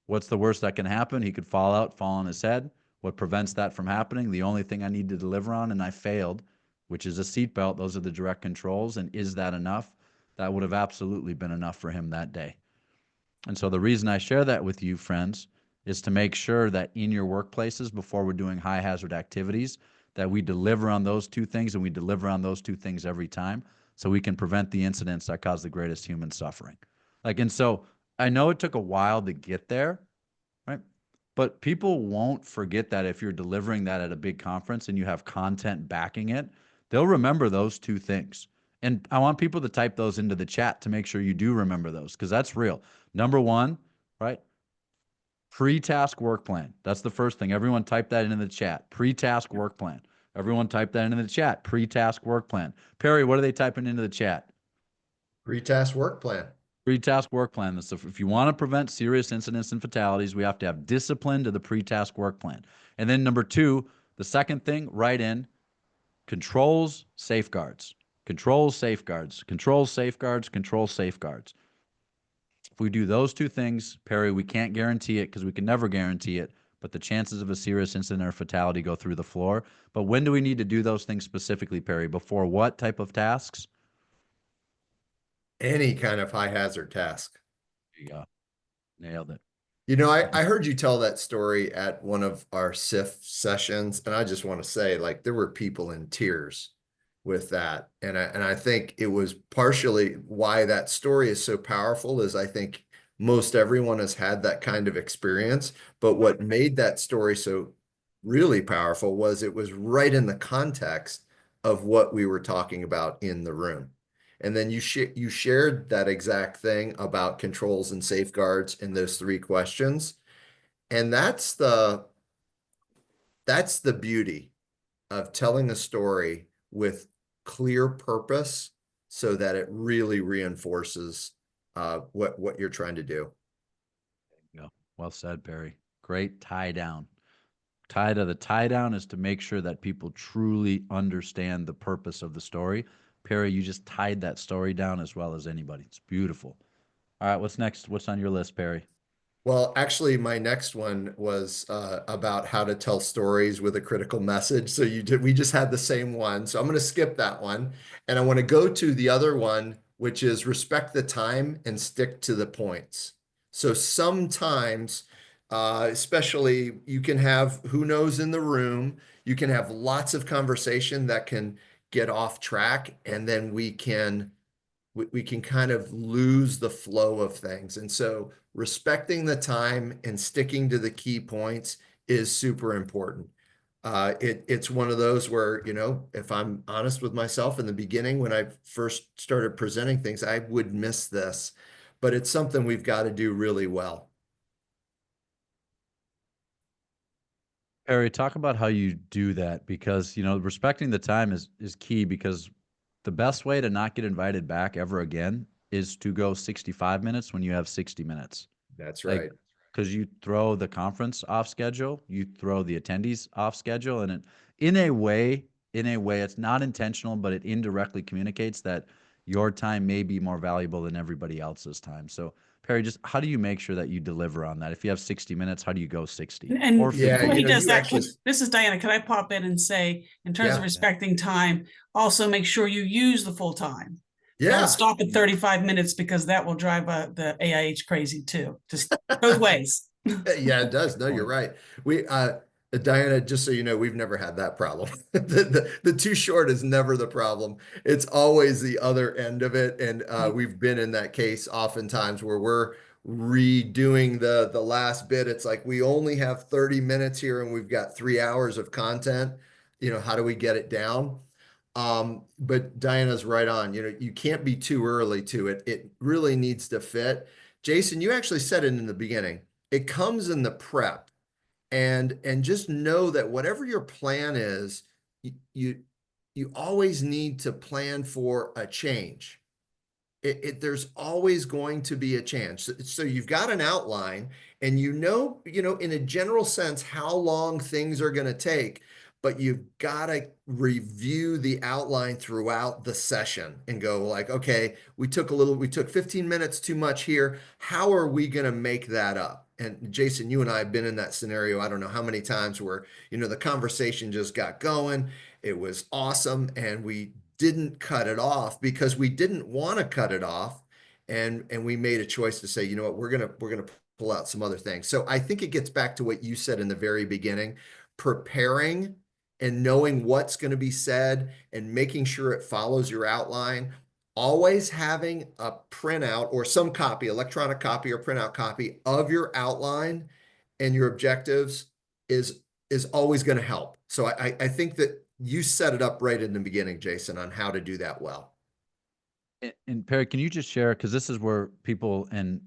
What's the worst that can happen? He could fall out, fall on his head. What prevents that from happening? The only thing I need to deliver on, and I failed, which is a seatbelt. Those are the direct controls. And is that enough? That would have absolutely been enough for him that day. And so the reason I share that with you, friends, is to make sure that in your workplaces, before we're doing high hazard activities, that we deliver on those two things, and we deliver on those two things every time, so we can prevent the incidents that cause the greatest human suffering. And so I know it took a while to get there, right? But people won't forget that if you're delivering that at a big conference and you have content backing it, they'll remember those two things. And I want people to type those into the chat to make sure you do remember those, because that's real. Number one, right? Pre-task work plan. That's the first thing. Everyone type that into the chat. Pre-task work plan. Everyone type that into the chat. Pre-task work plan. Perry, what are they typing into the chat? Pre-task work plan. Pre-task work plan. So if you want to prevent serious incidents and fatalities, we have to have discipline to the pre-task work plan. And then number two, the second thing, write in controls, safeguards. Controls, safeguards. Controls, safeguards. Controls, safeguards. If we do those two things, Perry, we can't guarantee it because we can never guarantee it, but the chances of a serious incident or fatality go through the floor. But when do we need to do those things specifically, Perry? Before what type of tasks? Any kind of high hazard task. There you go. Nailed it. You know, I heard you tell that story at one of our SIF sessions, and I just want to say, like, there were people in tears with that. And I think it was partially why that story is so powerful is I think most everyone has had that kind of experience. But what made that story so really powerful was it was right in the context of what we were talking about in the room. And then you shared that exact thing about controls and safeguards in those three questions. And that's the beauty of telling a story with clear purpose so that it really reinforces what you're trying to do. Yeah. Well said, Barry. Great tie down. The tie down is to make sure that people truly understand the purpose of the story. Perry, you just tied that story down as well as anybody. It's beautiful. All right, what's next? What's on your list, Perry? Well, actually, my next one was about how to tell stories with a critical message. So we just had the same one. So I'm going to skip that one. And I want to go to the other one, which is respect the time and stick to the points. So sometimes, especially you can have who knows in the room, you can have lots of conversation that can get off track, and then we can kind of lose the flow of things. And so respecting the time and sticking to the key points is super important. It's one of those where, if I'm honest with myself in the beginning, when I first started presenting things, I would miss this, but it's something we've got to do really well. Perry, talk about how you do that because, respecting the time is key because the best way to not get invited back ever again is to go 65 minutes when you have 60 minutes. That's Like, right. because you throw the conference off schedule, you throw the attendees off schedule, and in a way, it's not intentional, but it indirectly communicates that your time may be more valuable than everybody else's time. So, Perry, just how do you make sure that you deliver on that? If you have 60 minutes, how do you go 60 or And 50? Yeah, before he does you that, actually, this is Diana. Can I pop in and say, in terms of yeah, respecting time, also make sure you use the full time. Don't yeah. stop at 35 minutes because that will drive the AIH crazy too. Just both ways. Yeah, it does. No, you're Point. right. Diana, just so you know, we've never had that problem. The too short is never the problem. It's always the other end of it. And we've been in that case oftentimes where we're redoing the last bit. It's like we only have 30 minutes here and we've got 3 hours of content. How do we get it down? But Diana's right on. You can't be too early to it. It really needs to fit. Jason, you actually said it in the beginning. It comes in the prep, and just know that whatever your plan is, you always need to plan for a change. There's always going to be a chance. So you've got an outline, and in a general sense how long things are going to take, but you've got to review the outline throughout the session and go like, okay, we took 15 minutes too much here. How are we going to make that up? And Jason, you and I have been in that scenario. I don't know how many times where, the conversation just got going. It was awesome, and we didn't cut it off because we didn't want to cut it off, and we made a choice to say, you know what, we're gonna pull out some other things. So I think it gets back to what you said in the very beginning, preparing and knowing what's going to be said and making sure it follows your outline. Always having a printout or some copy, electronic copy or printout copy of your outline and your objectives is always going to help. So I think that you set it up right in the beginning, Jason, on how to do that well. And Perry, can you just share, because this is where people, and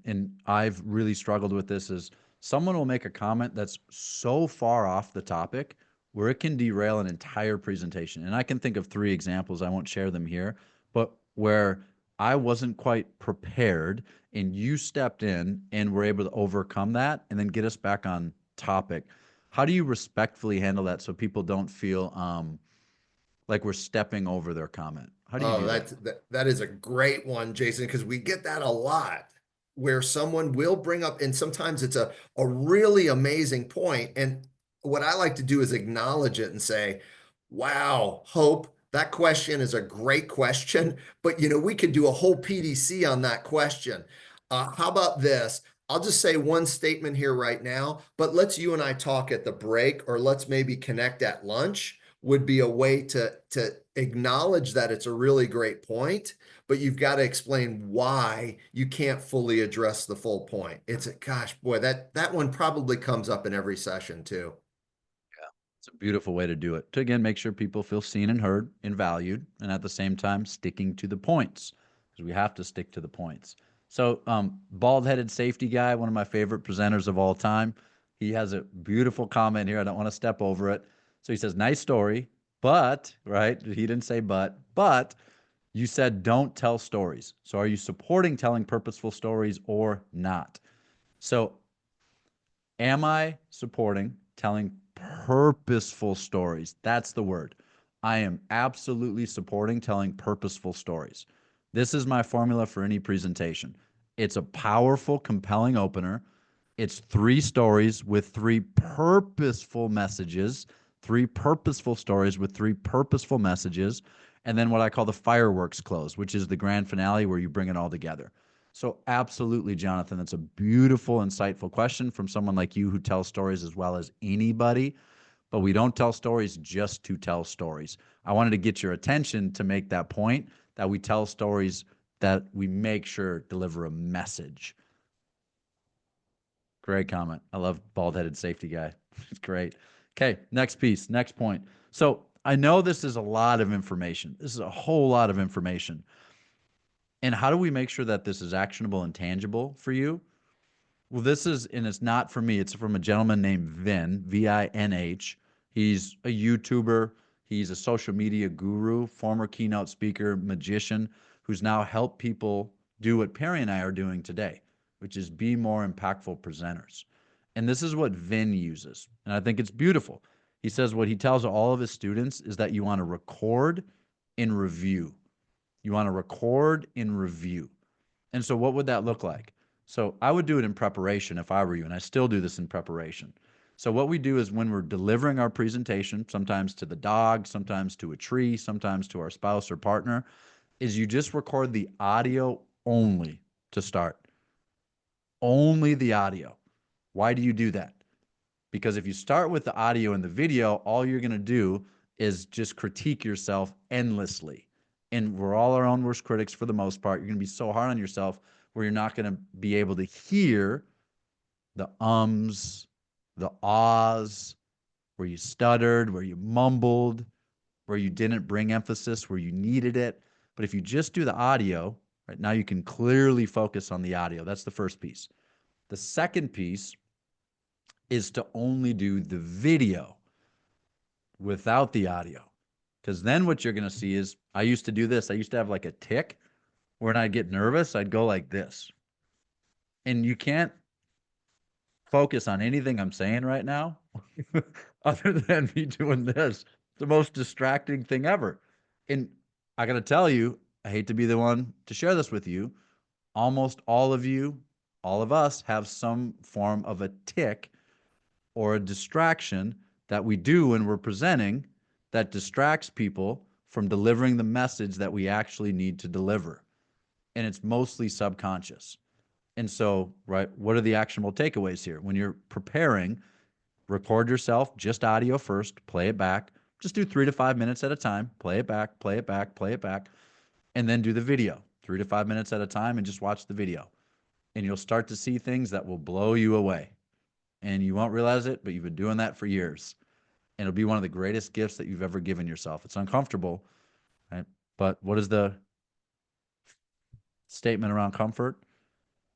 I've really struggled with this, is someone will make a comment that's so far off the topic where it can derail an entire presentation. And I can think of 3 examples, I won't share them here, but where I wasn't quite prepared and you stepped in and were able to overcome that and then get us back on topic. How do you respectfully handle that so people don't feel like we're stepping over their comment? How do you Oh, do that? that is a great one, Jason, because we get that a lot where someone will bring up, and sometimes it's a really amazing point. And what I like to do is acknowledge it and say, wow, Hope, that question is a great question, but we could do a whole PDC on that question. How about this? I'll just say one statement here right now, but let's you and I talk at the break, or let's maybe connect at lunch would be a way to acknowledge that it's a really great point, but you've got to explain why you can't fully address the full point. It's a, gosh, boy, that one probably comes up in every session too. It's a beautiful way to do it. To again make sure people feel seen and heard and valued, and at the same time sticking to the points, because we have to stick to the points. So, bald-headed safety guy, one of my favorite presenters of all time, he has a beautiful comment here. I don't want to step over it. So he says, "Nice story, but," right? He didn't say but you said don't tell stories. So are you supporting telling purposeful stories or not? So am I supporting telling purposeful stories? That's the word. I am absolutely supporting telling purposeful stories. This is my formula for any presentation. It's a powerful, compelling opener. It's 3 stories with 3 purposeful messages, 3 purposeful stories with 3 purposeful messages, and then what I call the fireworks close, which is the grand finale where you bring it all together. So absolutely, Jonathan, that's a beautiful, insightful question from someone like you who tells stories as well as anybody. But we don't tell stories just to tell stories. I wanted to get your attention to make that point that we tell stories that we make sure deliver a message. Great comment. I love bald-headed safety guy. It's great. Okay, next piece, next point. So I know this is a lot of information. This is a whole lot of information. And how do we make sure that this is actionable and tangible for you? Well, this is, and it's not for me, it's from a gentleman named Vin, V-I-N-H. He's a YouTuber. He's a social media guru, former keynote speaker, magician, who's now helped people do what Perry and I are doing today, which is be more impactful presenters. And this is what Vin uses. And I think it's beautiful. He says what he tells all of his students is that you want to record and review. You want to record and review. And so what would that look like? So I would do it in preparation if I were you, and I still do this in preparation. So what we do is when we're delivering our presentation, sometimes to the dog, sometimes to a tree, sometimes to our spouse or partner, is you just record the audio only to start. Only the audio. Why do you do that? Because if you start with the audio and the video, all you're going to do is just critique yourself endlessly. And we're all our own worst critics for the most part. You're going to be so hard on yourself where you're not going to be able to hear the ums, the ahs, where you stuttered, where you mumbled, where you didn't bring emphasis, where you needed it. But if you just do the audio, right now you can clearly focus on the audio. That's the first piece. The second piece is to only do the video without the audio. Because then what you're going to see is, I used to do this. I used to have like a tick when I'd get nervous, I'd go like this. And you can't focus on anything I'm saying right now other than me doing this. It's the most distracting thing ever. And I got to tell you, I hate to be the one to share this with you. Almost all of you, all of us have some form of a tick or a distraction that we do when we're presenting that distracts people from delivering the message that we actually need to deliver. And it's mostly subconscious. And so, right, what are the actionable takeaways here? When you're preparing, record yourself, just audio first, play it back. Just do 3 to 5 minutes at a time. Play it back, play it back, play it back, and then do the video 3 to 5 minutes at a time and just watch the video. And you'll start to see things that will blow you away. And you won't realize it, but you've been doing that for years. And it'll be one of the greatest gifts that you've ever given yourself. It's uncomfortable, right? But what is the statement around comfort?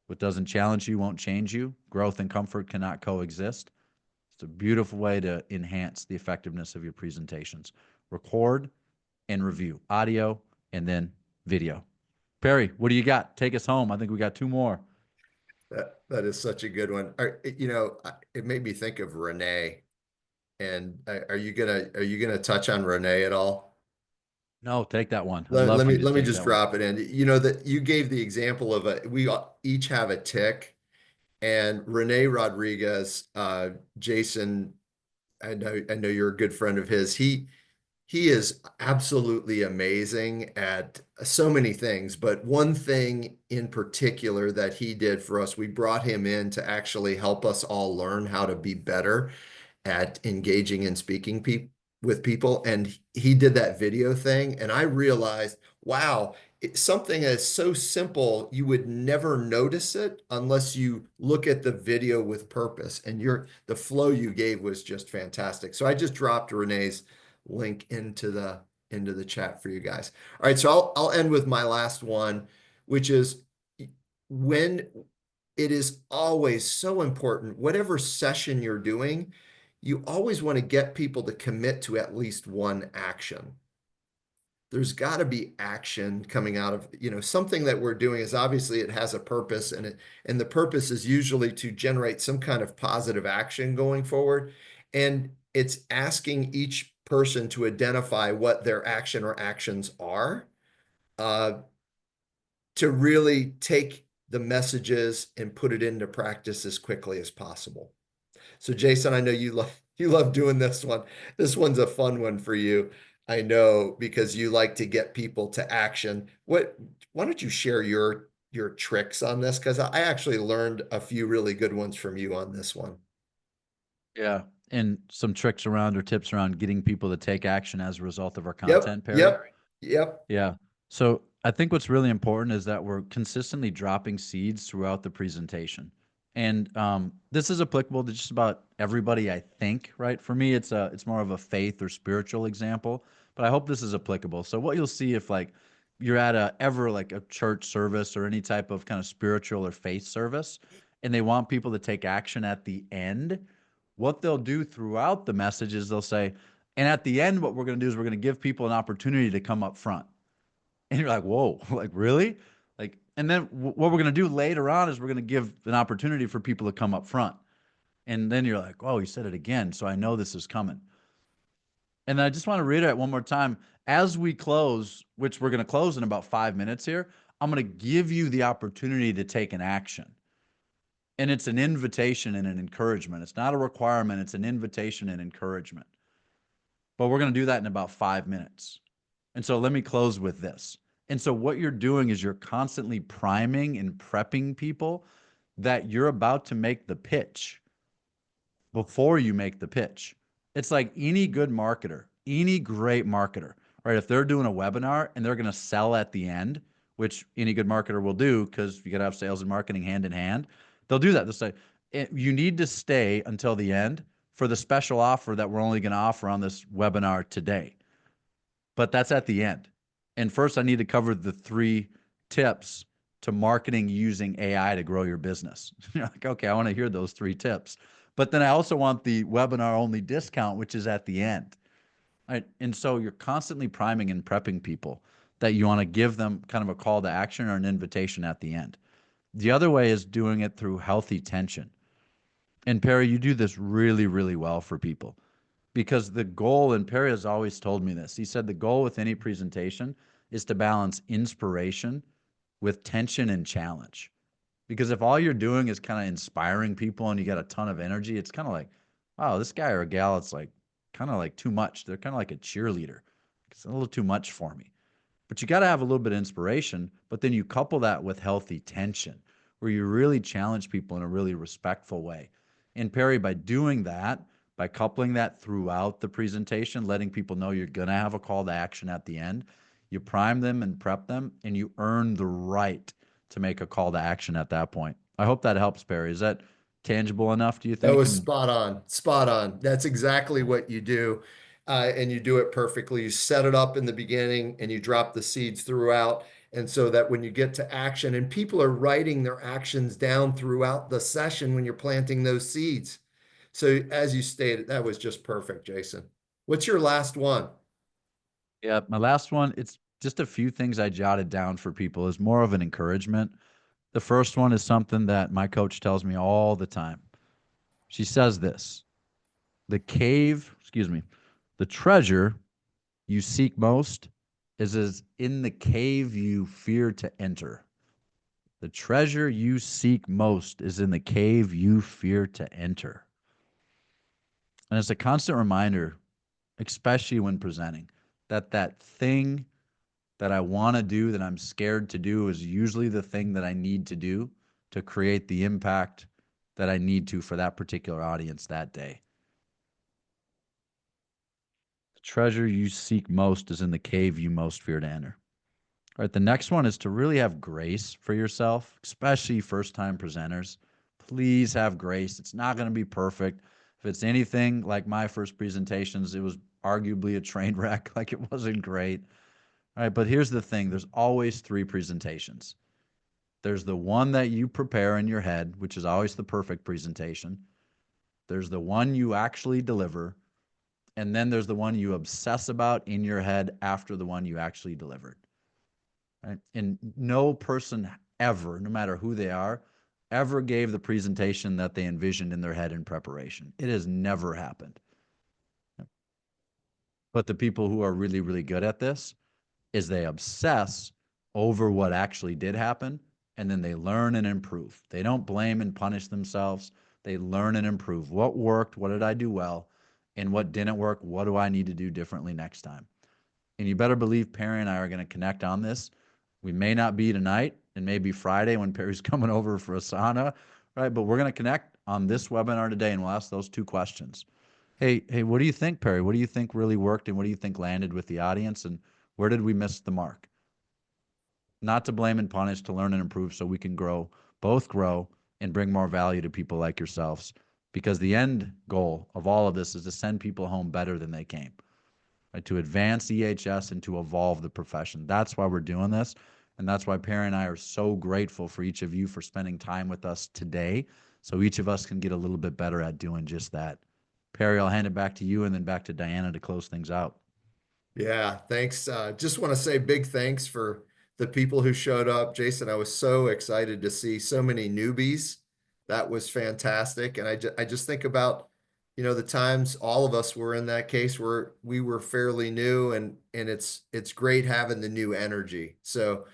What doesn't challenge you won't change you. Growth and comfort cannot coexist. It's a beautiful way to enhance the effectiveness of your presentations. Record and review. Audio and then video. Perry, what do you got? Take us home. I think we got 2 more. That is such a good one. It made me think of Renee. And are you gonna touch on Renee at all? No, take that one. I'd Let, love let for me you to let me take just that one. drop it in. You know that you gave the example of we each have a tick, and Renee Rodriguez, Jason, I know you're a good friend of his. He is absolutely amazing at so many things, but one thing in particular that he did for us, we brought him in to actually help us all learn how to be better at engaging and speaking with people, and he did that video thing, and I realized, wow, it's something that's so simple, you would never notice it unless you look at the video with purpose. And the flow you gave was just fantastic. So I just dropped Renee's link into the chat for you guys. All right, so I'll end with my last one, which is when it is always so important, whatever session you're doing, you always want to get people to commit to at least one action. There's got to be action coming out of, something that we're doing is obviously it has a purpose, and the purpose is usually to generate some kind of positive action going forward. And it's asking each person to identify what their action or actions are, to really take the messages and put it into practice as quickly as possible. So Jason, I know you love doing this one. This one's a fun one for you. I know, because you like to get people to action. Why don't you share your tricks on this? Because I actually learned a few really good ones from you on this one. Yeah. And some tricks around or tips around getting people to take action as a result of our Yep, content, Perry. yep. Yeah. So I think what's really important is that we're consistently dropping seeds throughout the presentation. And this is applicable to just about everybody, I think, right? For me, it's more of a faith or spiritual example, but I hope this is applicable. So what you'll see if like you're at like a church service or any type of kind of spiritual or faith service, and they want people to take action at the end, what they'll do throughout the message is they'll say, and at the end, what we're going to do is we're going to give people an opportunity to come up front. And you're like, whoa, like really? Like, and then what we're going to do later on is we're going to give an opportunity for people to come up front. And then you're like, oh, he said it again. So I know this is coming. And I just want to reiterate one more time, as we close, which we're going to close in about 5 minutes here, I'm going to give you the opportunity to take an action. And it's an invitation and an encouragement. It's not a requirement. It's an invitation and encouragement. But we're going to do that in about 5 minutes. And so let me close with this. And so what you're doing is you're constantly priming and prepping people that you're about to make the pitch before you make the pitch. It's like any good marketer, any great marketer, right? If they're doing a webinar and they're going to sell at the end, which any good marketer will do because you got to have sales and marketing hand in hand, they'll do that. They'll say, you need to stay until the end for the special offer that we're only going to offer on this webinar today. But that's at the end. And first, I need to cover the 3 tips to marketing using AI to grow your business. You're like, okay, I want to hear those 3 tips. But then I also want the webinar only discount, which is at the end. Right? And so you're constantly priming and prepping people that you want to give them kind of a call to action or an invitation at the end. The other way is doing it through healthy tension. And Perry, you do this really, really well for people. Because the goal, and Perry has always told me this, he said the goal with any presentation is to balance inspiration with tension and challenge. Because if all you're doing is kind of inspiring people and you got a ton of energy, it's kind of like, wow, this guy or gal, it's like kind of like too much. They're kind of like a cheerleader. It's a little too much for me. But you got to have a little bit of inspiration, but then you couple that with healthy tension where you really challenge people in a really respectful way. And Perry, by doing that, by coupling that throughout the presentation, letting people know you're going to have a call to action at the end, you prime them and prep them, and you earn the right to make a call to action at that point. I hope that helps, Perry. Is that tangible enough, do you That think? was spot on, spot on. That's exactly what you do. And you do it perfectly. You set it up in the beginning and you drop the seeds throughout. And so that when you get to action, and people are writing their actions down throughout the session when you're planting those seeds. So as you stated, that was just perfect, Jason. What's your last one? Yeah, my last one, it's just a few things I jotted down for people is more of an encouragement. The first one is something that my coach tells me all the time. She says this, the treasure you seek most is in the cave you fear to enter. The treasure you seek most is in the cave you fear to enter. And it's a constant reminder, especially when presenting, that thing that I want to do that I'm scared to do is usually the thing that I need to do to create the impact that I need to for that particular audience that day. treasure you seek most is in the cave you most fear to enter. All right, the next one is to really have grace for yourself, especially first-time presenters. Please have grace. It's not going to be perfect. If it's anything like my first presentations, it was arguably a train wreck, like it wasn't great. All right, but here's the thing. There's always 3 presentations. There's the one that you prepare in your head, which is always the perfect presentation. There's the one you actually deliver. And then there's the one you obsess about in your head after the one you actually delivered. Right? And no person ever, no matter who they are, ever gave the presentation that they envisioned in their head in preparation. It has never happened. But the people who are really, really good at this is they obsess over what actually did happen, and then they learn and improve. They don't blame and punish themselves. They learn and improve. What worked? What did I do well? And what didn't work? What do I need to do differently next time? And you better believe Perry and I are going to connect on this. We may not be tonight, and maybe Friday when Perry's coming over for a sauna, right? But we're going to connect on this webinar today, and we'll ask those 2 questions. Hey, what do you think, Perry? What do you think really worked, and what do you think landed with the audience, and where did we miss the mark? Not to blame and punish, to learn and improve so we can grow, both grow, and bring more value to people like yourselves. Because the end goal of all of this is to send people home better than they came. Right, to advance EHS and to evolve the profession. That's why we're doing this. And that's why Perry and I are so grateful for each of you for spending time with us today. So each of us can get a little bit better at doing just that. Perry, I'll hand it back to you and then back to Diana to close things out. Yeah, thanks. Just want to say big thanks for the people who showed up. Jason, I was so excited to see so many newbies. That was fantastic. And I just think about, the times all of us were in that case where we were fairly new, and it's great having the new energy. So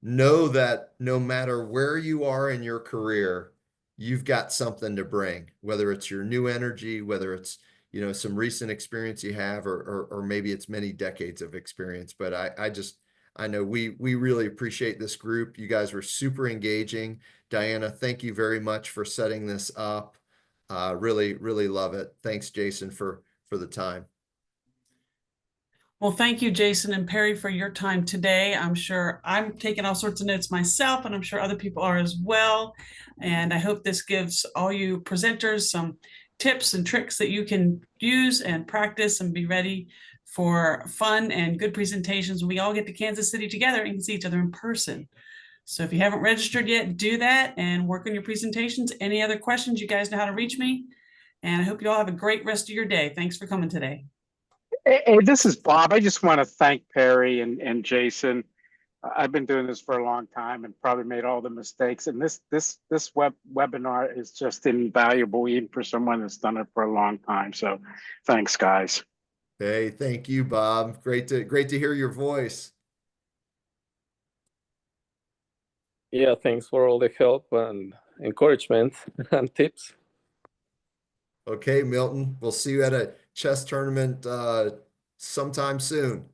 know that no matter where you are in your career, you've got something to bring, whether it's your new energy, whether it's, some recent experience you have, or maybe it's many decades of experience. But I know we really appreciate this group. You guys were super engaging. Diana, thank you very much for setting this up. Really, really love it. Thanks, Jason, for the time. Well, thank you, Jason and Perry, for your time today. I'm sure I'm taking all sorts of notes myself, and I'm sure other people are as well. And I hope this gives all you presenters some tips and tricks that you can use and practice and be ready for fun and good presentations when we all get to Kansas City together and can see each other in person. So if you haven't registered yet, do that and work on your presentations. Any other questions, you guys know how to reach me. And I hope you all have a great rest of your day. Thanks for coming today. Hey, this is Bob. I just want to thank Perry and Jason. I've been doing this for a long time and probably made all the mistakes. And this webinar is just invaluable, even for someone that's done it for a long time. So thanks, guys. Hey, thank you, Bob. Great to hear your voice. Yeah, thanks for all the help and encouragement and tips. Okay, Milton, we'll see you at a chess tournament sometime soon.